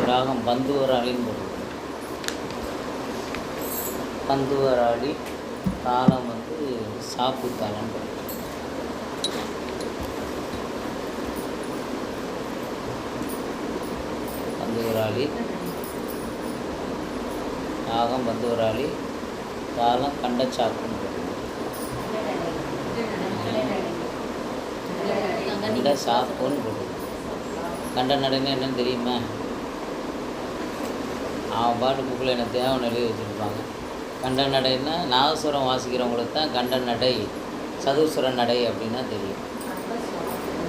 ராகம் பந்துவராளின்னு போடுறது. பந்துவராளி தாளம் வந்து சாப்பு தாளம். பந்துவராளி ராகம் பந்துவராளி தாளம் கண்டச்சாப்புன்னு போடுறது. கண்ட சாப்புன்னு போடுறது. கண்ட நடைன்னு என்னன்னு தெரியுமா? அவன் பாட்டு புக்கில் என்ன தேவன் எழுதி வச்சுருப்பாங்க. கண்ட நடைன்னா நாதஸ்வரம் வாசிக்கிறவங்களுக்கு தான் கண்ட நடை, சதுஸ்வர நடை அப்படின்னா தெரியும்.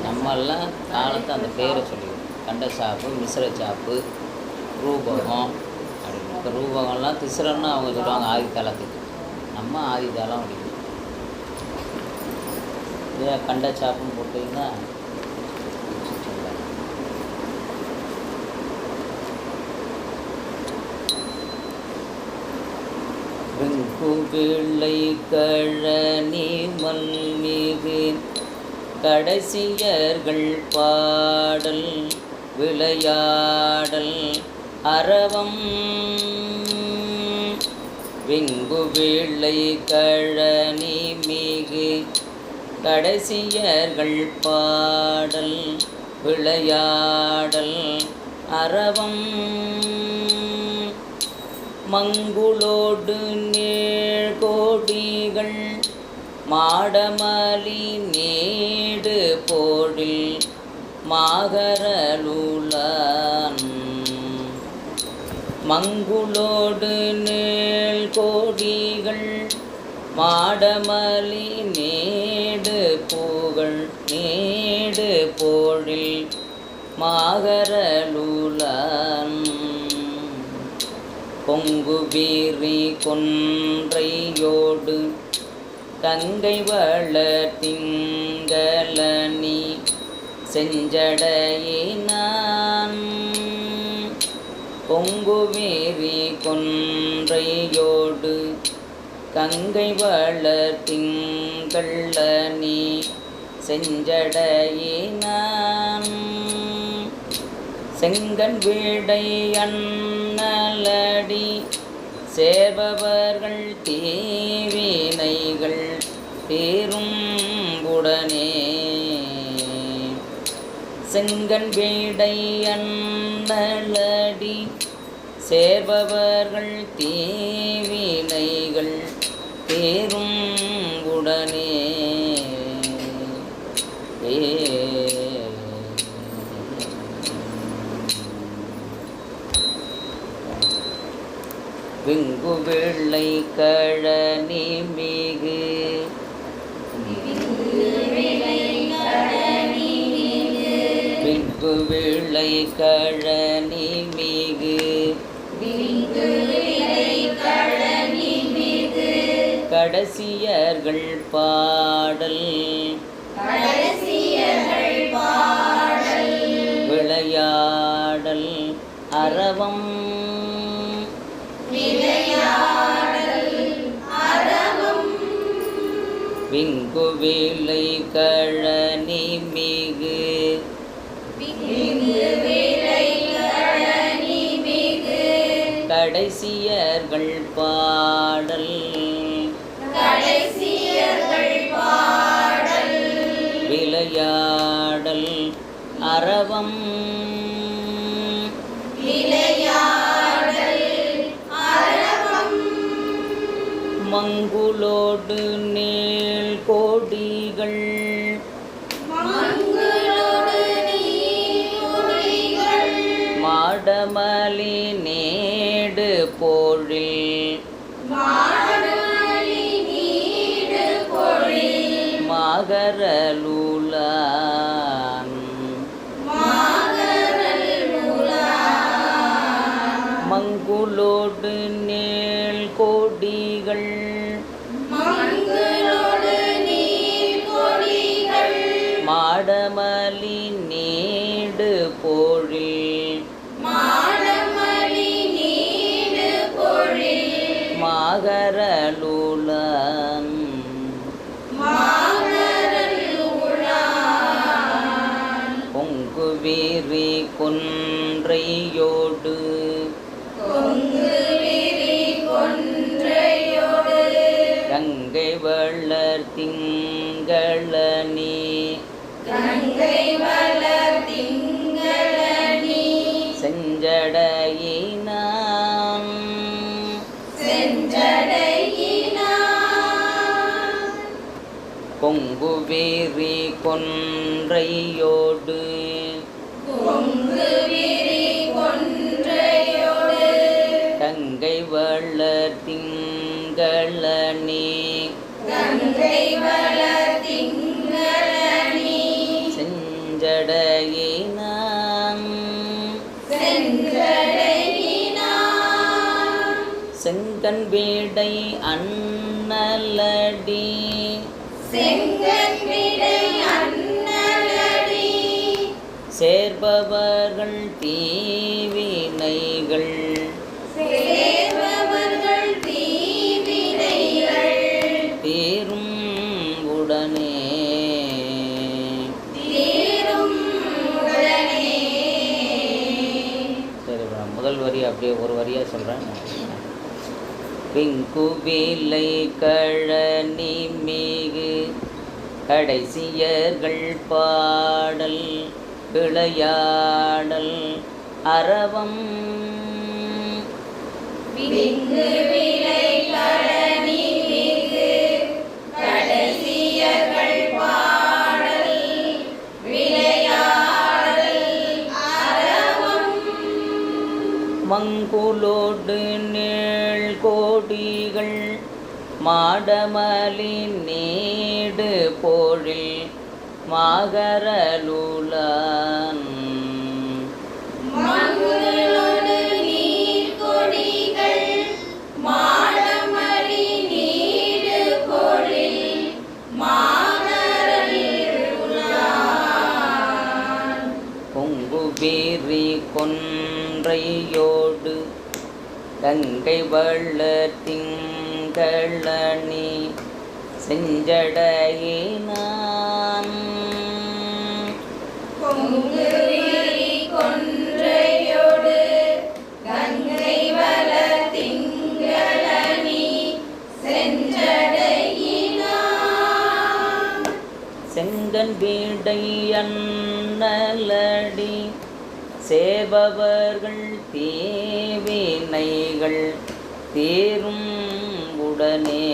நம்மெல்லாம் தாளத்தை அந்த பேரை சொல்லிடுவோம். கண்ட சாப்பு, மிஸ்ர சாப்பு, ரூபகம் அப்படின்னு. இப்போ ரூபகம்லாம் திஸ்ரன்னு அவங்க சொல்லுவாங்க ஆதி தாளத்துக்கு. நம்ம ஆதி தாளம் அப்படின்னு. இதே கண்ட சாப்புன்னு போட்டிங்கன்னா வெங்குவிளை கழனி மல்மிகு கடைசியர்கள் பாடல் விளையாடல் அரவம். வெங்குவிளை கழனி மிகு கடைசியர்கள் பாடல் விளையாடல் அரவம். மங்குளோடு நீழ்கோடிகள் மாடமலி நீடு போடில் மாகரலுளான். மங்குளோடு நீழ்கோடிகள் மாடமலி நீடு புகழ் நீடு போடில் மாகரலுளான். பொங்கு வீரி கொன்றையோடு கங்கை வளர் திங்களனி செஞ்சடையினான். பொங்கு வீரி கொன்றையோடு கங்கை வளர் திங்களனி செஞ்சடையினான். செங்கண் வீடை அண்ணலடி சேர்பவர்கள் தீவினைகள் தீரும் உடனே. செங்கண் வீடை அண்ணலடி சேர்பவர்கள் தீவினைகள் தீரும் உடனே. வெங்குவிளை கழனி மிகு வெங்குவிளை கழனி மிகு கடைசியர்கள் பாடல் விளையாடல் அரவம். வெங்குவிளை கழனி மிகு கடைசியர்கள் பாடல் விளையாடல் அரவம். மங்குளோடு நீழ்கோடிகள் மாடமலி நீடு போழில் மாகரலுளான். மங்குளோடு நீழ்கோடிகள் மாடமலி நீடு போழில் மாகரலுளான். பொங்கு வீரி கொன்றை கொன்றையோடு கங்கை வளர் திங்களனி செஞ்சடையினான் கொங்குவிரி கொன்றையோடு கங்கை வளர் திங்களனி செஞ்சடையினான் செங்கண் வீடை அண்ணலடி சேர்பவர்கள் தீவினைகள் தீரும் உடனே. சரி, முதல் வரி அப்படியே ஒரு வரியாக சொல்கிறேன். பிங்குவிலை கழனி மிகு கடைசியர்கள் பாடல் விளையாடல் அரவம் மங்குலோடு நீள் கோடிகள் மாடமலி நீடு போழில் மாகரலுலான் கொங்குபீரி கொன்றையோடு கங்கை வளர் திங்களனி செஞ்சடையினான் செங்கண் வீடை அண்ணலடி சேர்பவர்கள் தீவினைகள் தீரும் உடனே.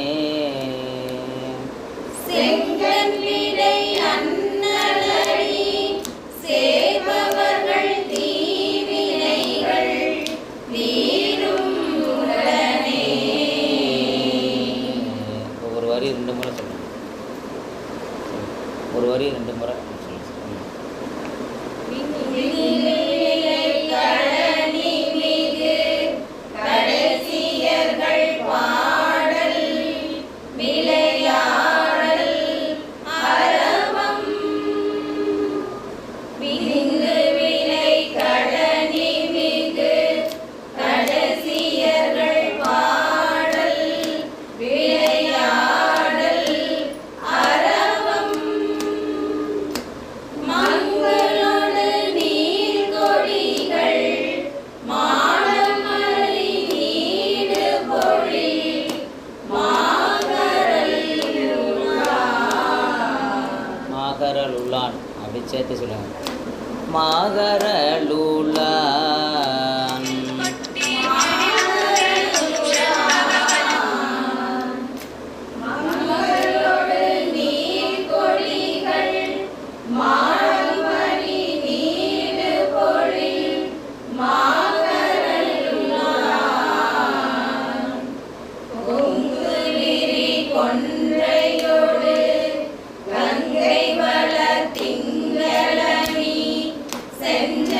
ஒரு வரி 2 முறை சொல்லுங்க. ஒரு வரி 2 முறை மாகரலுலான் அப்படி சேர்த்து சொல்லுங்க. மாகரலுலான் கங்கை வளர் திங்களனி சென்ற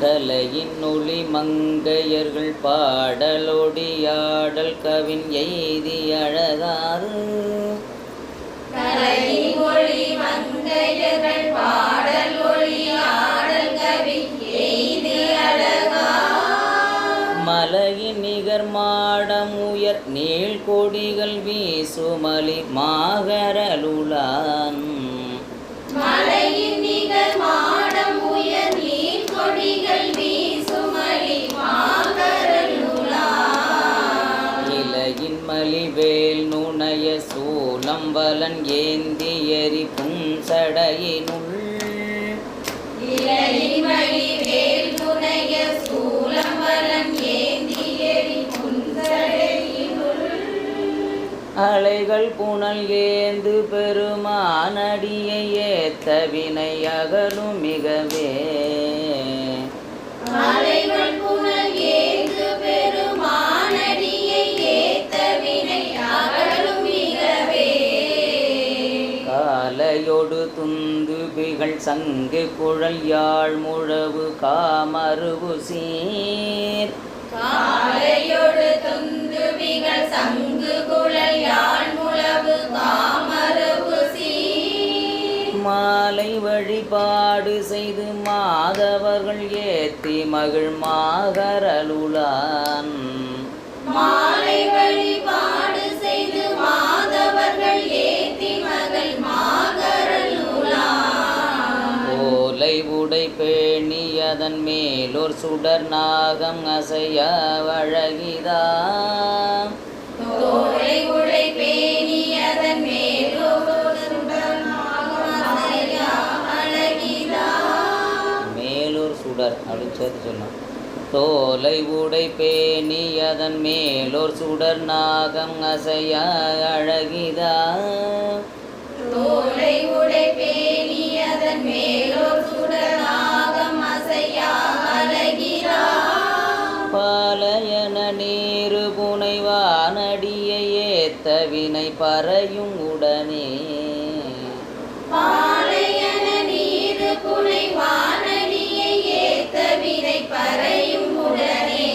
கலையின் ஒளி மங்கையர்கள் பாடலொடியாடல் கவின் எய்தி அழகாறு கலையின் ஒளி மங்கையர்கள் பாடலொடியாடல் கவின் எய்தி அழகாறு மலையின் நிகர் மாடம் உயர் நீள் கொடிகள் வீசுமலி மாகரலுளான் மலையின் நிகர் மாடம் உயர் நீர் கொடிகள் வீசுமலி மாகரலுளான் இலையின் மலிவேல் நுணைய சூலம்பலன் ஏந்தியரி புன்சடையினுள் இலையின் மலிவேல் நுணைய சூலம்பலன் ஏந்தியரி புன்சடையினுள் அலைகள் புனல் ஏந்து பெருமானடியை ஏத்த வினை அகலும் மிகவே அலைகள் புனல் ஏந்து பெருமானடியை ஏத்த வினை அகலும் மிகவே காலையொடு துந்துபிகள் சங்கு குழல் யாழ் முழவு காமருவு சீர் காலையொடு துந்துபிகள் சங்கு குழல் யாழ் முழவு காமரவு சீர் மாலை வழிபாடு செய்து மாதவர்கள் ஏத்தி மகிழ் மாகரலுளான் மாலை வழிபாடு செய்து மாதவர்கள் ஏத்தி மகள் மாகரலுளான் ஓலை உடை பேணி அதன் மேலோர் சுடர் நாகம் அசைய அழகிதான் தோலை உடை பேணி அதன் மேலோர் சுடர் நாகம் அசையா அழகிதான் மேலூர் சுடர் அப்படின்னு சேர்த்து சொல்லலாம். தோலை உடை பேணி அதன் மேலோர் சுடர் நாகம் அசைய அழகிதான் தோலை உடை பேணி அதன் மேலோர் சுடர் நாகம் அசையா அழகிதான் பாலயன நீரு புனைவானடியை ஏத்த வினை பறையும் உடனே பாலையன நீரு புனை வானடியை ஏத்த வினை பறையும் உடனே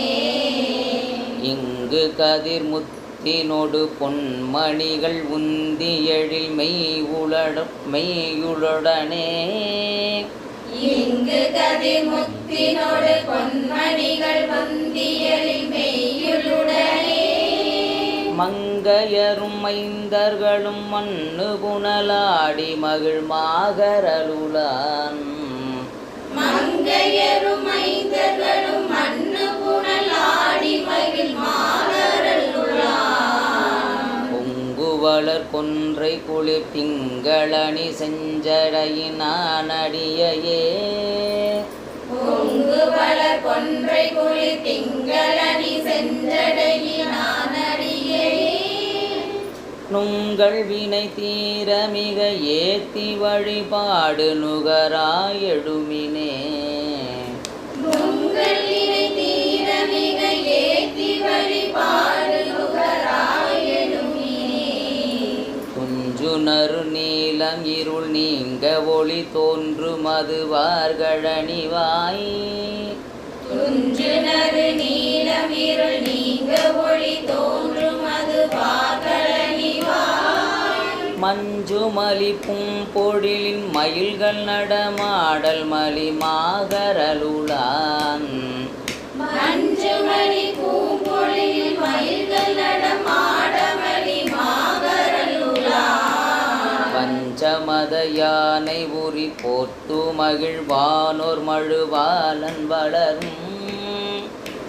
இங்கு கதிர் முத்தினொடு பொன்மணிகள் உந்தி எழில் மெய்யுளடனே இங்கு கதிர் முத்தினோடு பொன்மணிகள் வந்தியலில் மெய்யுளுடனே மங்கையரும் மைந்தர்களும் மண்ணு புனலாடி மகிழ் மாகரலுளான் மங்கையரும் மைந்தர்களும் மண்ணு புனல் ஆடி மகிழ் மாகரலுளான் பொங்குவளர் கொன்றை குளிர் திங்களணி செஞ்சடையினானடியே பொங்கு வளர் கொன்றை குழி திங்களணி செஞ்சடையினானடியே நுங்கள் வினை தீர மிக ஏத்தி வழிபாடு நுகராயெழுமினே உங்கள் இறை தீர மிக ஏத்தி வழிபாடு நுகராயெழுமினே குஞ்சுணரு நீலம் இருள் நீங்க ஒளி தோன்றும் அதுவார்களணிவாய் துஞ்சுனரு நீலம் இருள் நீங்க ஒளி தோன்றும் அது வாக்களனிவாய் மஞ்சுமலி பூம்பொழிலின் மயில்கள் நடமாடல் மலி மாகரலுளான் மஞ்சுமணி பூம்பொழில் மயில்கள் நடமாடமலி மாகரலுளான் பஞ்சமத யானை உரி போர்த்து மகிழ்வானோர் மழுவாலன் வளரும்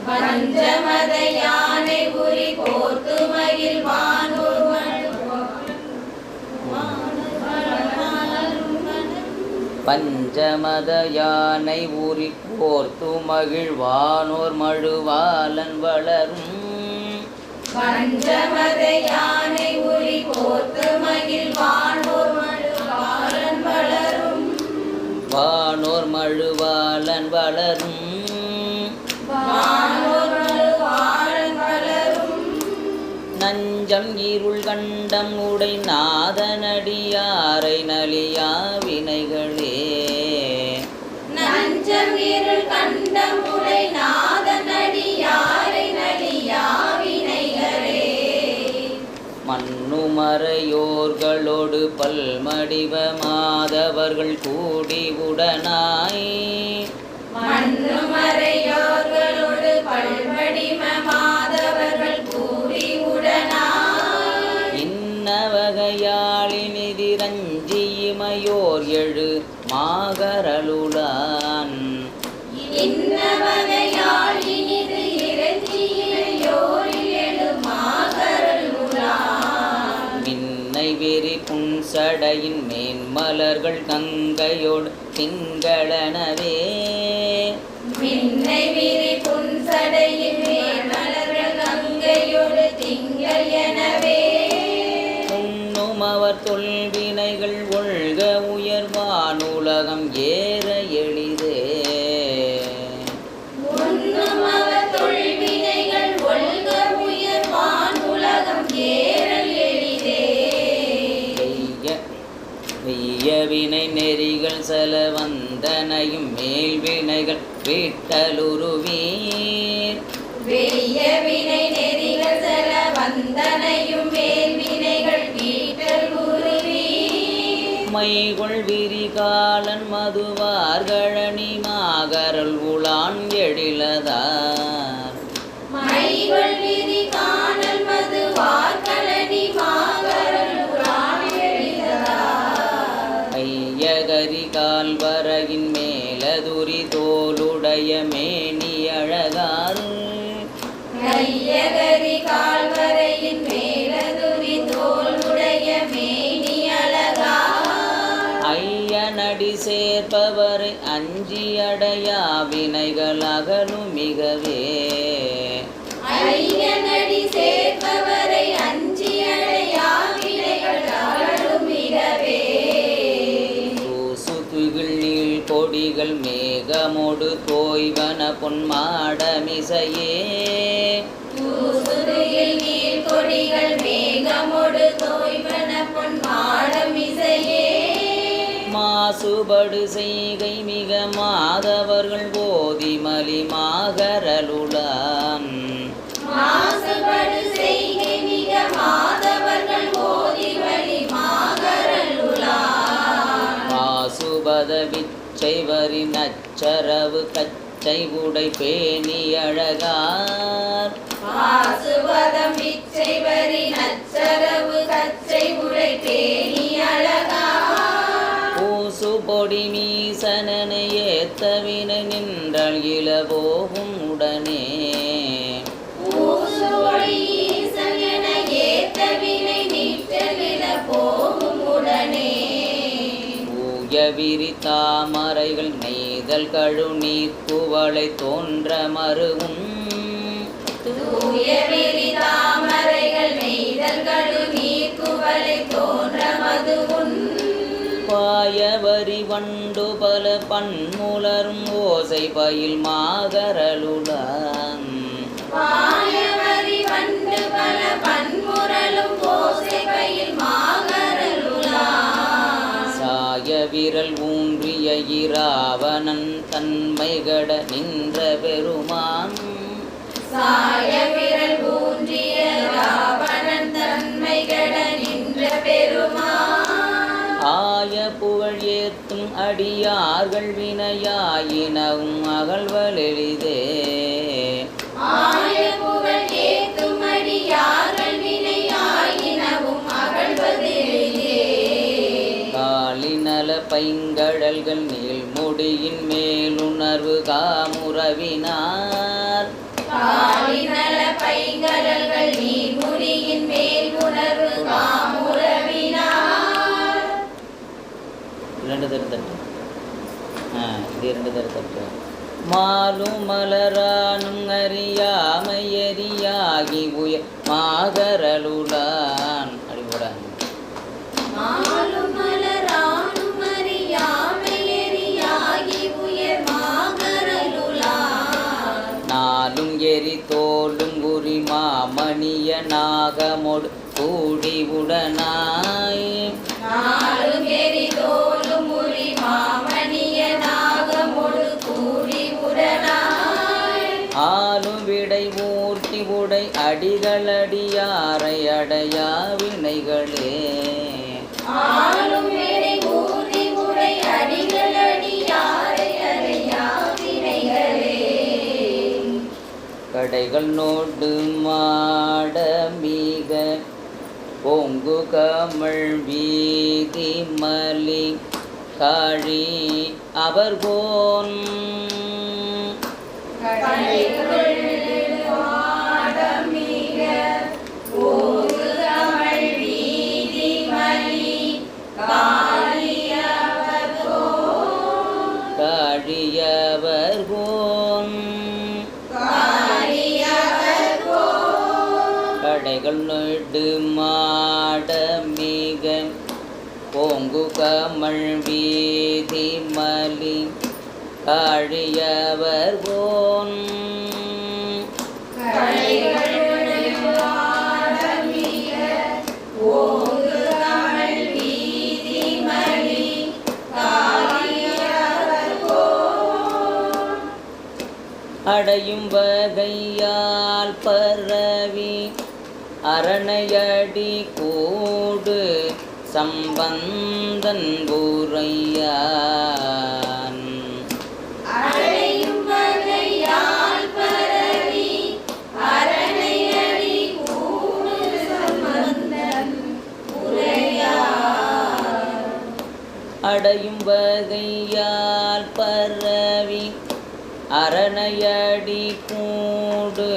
பஞ்சமத யானை உரி போர்த்து மகிழ்வானோர் பஞ்சமத யானை உரி போர்த்து மகிழ்வானோர் மழுவாலன் வளரும் பஞ்சமத யானை உரி போர்த்து மகிழ்வானோர் மழுவாளன் வளரும் வானோர் மழுவாலன் வளரும் வானோர் மழுவாளன் வளரும் நஞ்சம் இருள் கண்டம் உடை நாதனடியாரை நலியா வினைகளே நஞ்சம் இருள் கண்டம் பல்வடிவ மாதவர்கள் கூடி உடனாய் மண்ணுமறையோர்களோடு பல்வடிவ மாதவர்கள் கூடி உடனாய் இன்னவகையாளினிதிரஞ்சி இமையோர் எழு மாகரலுளான் இன்னவகையால் இனிது இறைஞ்சியோரில் எழு மாகரலுளான் மின்னை வெறி புன்சடையின் மேன்மலர்கள் கங்கையோடு திங்களனவே மின்னை விரி புன்சடையின் மேல்மலர்கள் கங்கையோடு திங்கள் எனவே உண்ணும் அவர் தொல்வினைகள் ஒழ்க உயர்வானுலகம் ஏற எளிதே உண்ணும் அவர் தொல்வினைகள் ஒல்க உயர்வான் உலகம் ஏறல் எளிதே வெய்ய வினை நெறிகள் செல வந்தனையும் மேல்வினைகள் வீட்டலுருவீர் வெய்ய வினை நெறிகள் செல வந்தனையும் மேல் வினைகள் வீட்டல் உருவி மைகொள் விரிகாலன் மதுவார்கழனி மாகரல் உளான் எழிலதார் மைகள் விரி காணல் மது வார்கழனி மாகரல் உரான் எழிலதார் ஐயகரி கால்வரையின் மேலதுரி தோலுடைய மேனி அழகார் கையகரி கால்வரையின் மேலதுரி தோளுடைய மேனி அழகா ஐயனடி சேர்ப்பவரை அஞ்சி அடையா வினைகள் அகலும் மிகவே ஐயனடி சேர்ப்பவரை அஞ்சி அடையா வினைகள் அகலும் மிகவே தூசு துகில் நீள் கொடிகள் மேகமோடு தோய்வன பொன்மாடமிசையே தூசுதுயில் நீர் கொடிகள் மேகமொடு தோய்வன பொன் மாடம் இசையே மாசுபடு செய்கை மிக மாதவர்கள் போதி மலி மாகரலுளான் மாசுபடு செய்கை மிக மாதவர்கள் ஓதி வழி மாகரலுளான் பாசுபத விச்சை வரி நச்சரவு கச்சை உடை பேணி அழகார் பாசுபதம் பிச்சை வரி நச்சரவு கச்சை உடை பேணி அழகா பூசு பொடி மீசனனை ஏத்தவினை நின்றால் இளபோகும் உடனே ஊசுவொளி ஈசனென ஏத்த வினை நீற்றலில போகும் உடனே ஊய விரி தாமரைகள் நெய்தல் கழு நீர் குவளை தோன்ற மருவும் தூய விரி தாமரைகள் நெய்தல்களு நீர் குவளை தோன்ற மதுவுன் பாயவரி வண்டு பல பன்முலரும் ஓசை பயில் மாகரலுடன் பாயவரி வண்டு பல பன்முரலும் ஓசை பயில் மாகரலுளான் சாய விரல் ஊன்றிய இராவணன் தன்மைகட நின்ற பெருமான் சாய விரல் ஊன்றிய ராவணன் தன்மைகட நின்ற பெருமான் ஆய புகழ் ஏத்தும் அடியார்கள் வினையாயினவும் அகழ்வலெளிதே ஆய புகழ் ஏத்தும் அடியார்கள் வினையாயினவும் அகழ்வதெளிதே காலினல பைங்கடல்கள் நீள்முடியின் மேலுணர்வு காமுறவினார் காலினல பைங்கடல்கள் நீர்முடியின் மேல் உணர்வு காமுறவினார் இரண்டு தட்டு இது இரண்டு தட்டு மாலும் மலரானும் அறியாமை எரியாகி உய மாகரலுளான் அடிபோட மாலும் மலரானும் அறியாமை எரியாகி உயர் மாகரலுளான் நாலும் எரி தோலும் உரி மாமணிய நாகமொடு கூடி உடனாய் நாளும் எரி தோலும் உரி மாமணிய நாகமொடு கூடி உடனாய் ஆளும் விடை மூர்த்தி உடை அடிகளடியாரை அடையா வினைகளே ஆளும் விடை கடைகள் நோடு மாட மிக பொங்கு கமழ் வீதி மலி காழி அவர்கோன் காழியவர்கோன் கடைகள் நெடு மாட மிக பொங்கு கமழ் வீதி மலி காழியவர்கோன் அடையும் வகையால் பரவி அரணையடி கூடு சம்பந்தன் ஊரையான் அடையும் வகையால் பரவி அரணையடி கூடு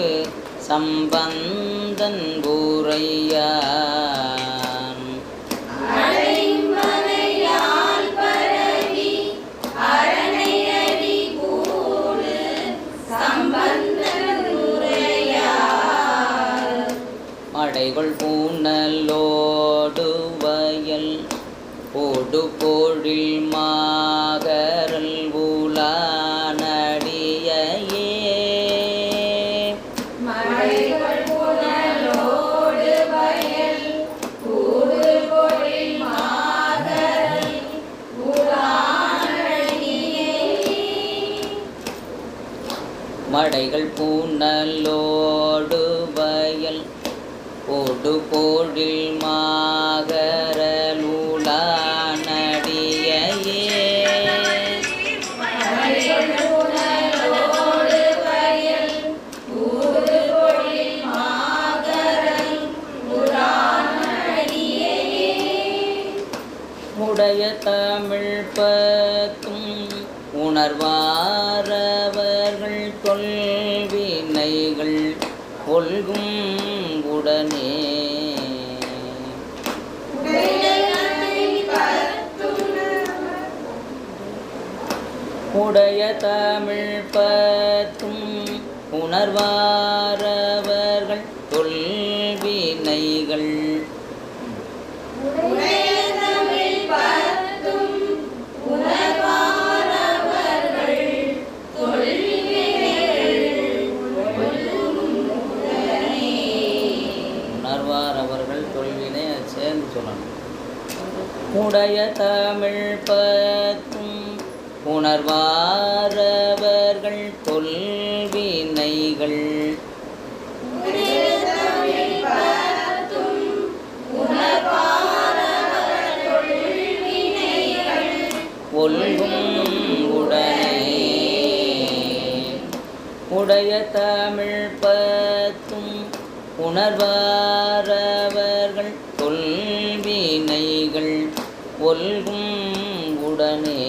சம்பந்தன் ஊரையான் மடைகள் பூனலோடு வயல் போடு பொழில் மாகரல் ஊலானடியே மடைகள் பூனலோடு வயல் போடு பொழில் மாகரலூலானடியே உடைய தமிழ் பத்தும் உணர்வாரவர்கள் தொல்வினைகள் ஒல்கும் உடனே உடைய தமிழ் பத்தும் உணர்வாரவர்கள் தொல்வினைகள் சேர்ந்து சொல்லணும். உடைய தமிழ் பத்தும் உணர்வாரவர்கள் தொல்வினைகள் ஒல்கும் உடனே உடைய தமிழ் பத்தும் உணர்வாரவர்கள் தொல்வினைகள் ஒல்கும் உடனே